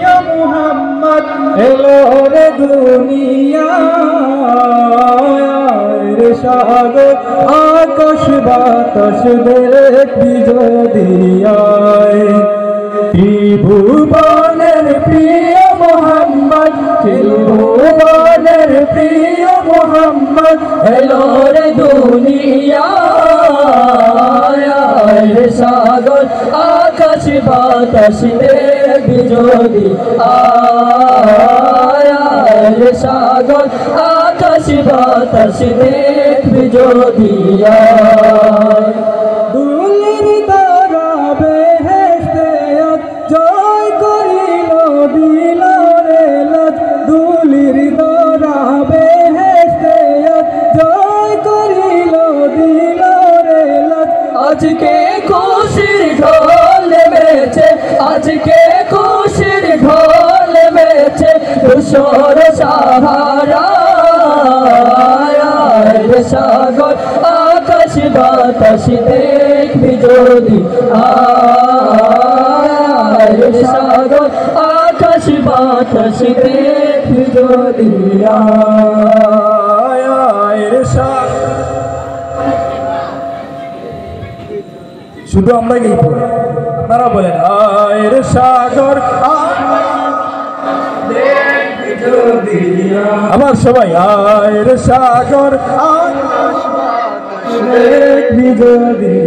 প্রিয় মুহাম্মদ এলো রে দুনিয়ায় রে সাগর আকাশ বাতাস দেখবি যদি আয় ত্রিভুবনের প্রিয় মুহাম্মদ ত্রিভুবনের প্রিয় মুহাম্মদ এলো রে দুনিয়ায় রে সাগর আকাশ বাতাস দেখবি যদি আয় রে সাগর আকাশ বাতাস দেখবি যদি আয় দুলির দ্বারা বেহেশতে জয় করিল দিল রে লাজ দুলির দ্বারা বেহেশতে জয় করিল দিল রে লাজ আজকে খুশির ঢোল নেমেছে আজকে খুশির ঢোল নেমেছে ধূসর সাহারা রে সাগর আকাশ বাতাস দেখবি যদি আয় রে সাগর আকাশ বাতাস দেখবি যদি আয় রে সাগর শুধু আমরা কি আপনারা বলেন আয় রে সাগর আবার সবাই আয় রে সাগর দেখবি যদি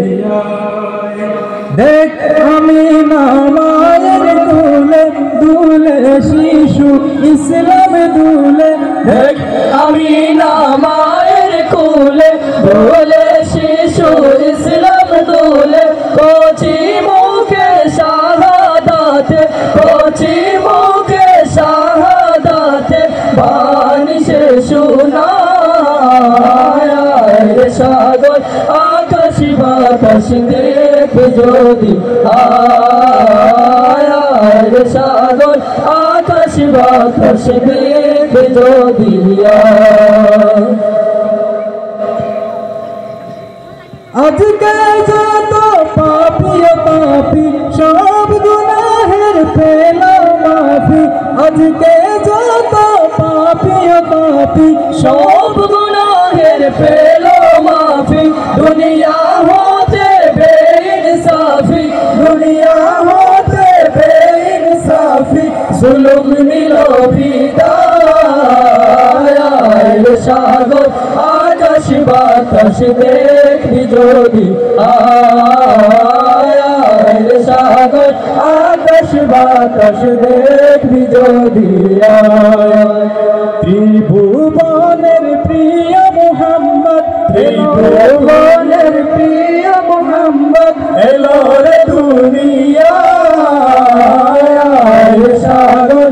দেখ আমি না মায়ের দুলে দুলে শিশু ইসলাম দুলে দেখ আমি না মায়ের কুলে দুলে শিশু ইসলাম দুলে কচি মুখে শাহাদাতে কচি মুখে শাহাদাতে বাণী সে শোনায় রে সাগর আকাশ বাতাস দেখবে যদি আয় রে সাগর আকাশ বাতাস দেখবে যদি আজকে যত পাপী পাপী সব গুনাহের পেলা মাফি আজকে যত পাপী পাপী সব গুনাহের পেলা মাফি দুনিয়া হতে বেইনসাফি দুনিয়া হতে বেইনসাফি জুলুম নিল বিদায় রে সাগর আকাশ বাতাস দেখবি যদি আয় রে সাগর আকাশ বাতাস দেখবি যদি ত্রিভুবনের প্রিয় মুহাম্মদ ত্রিভুবনের প্রিয় মুহাম্মদ এলো রে দুনিয়ায় রে সাগর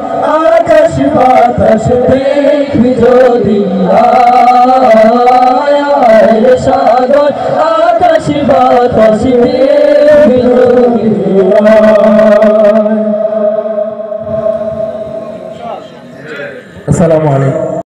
আকাশ বাতাস দেখবি যদি রে সাগর আকাশ বাতাস দেখবি যদি আসসালামু আলাইকুম।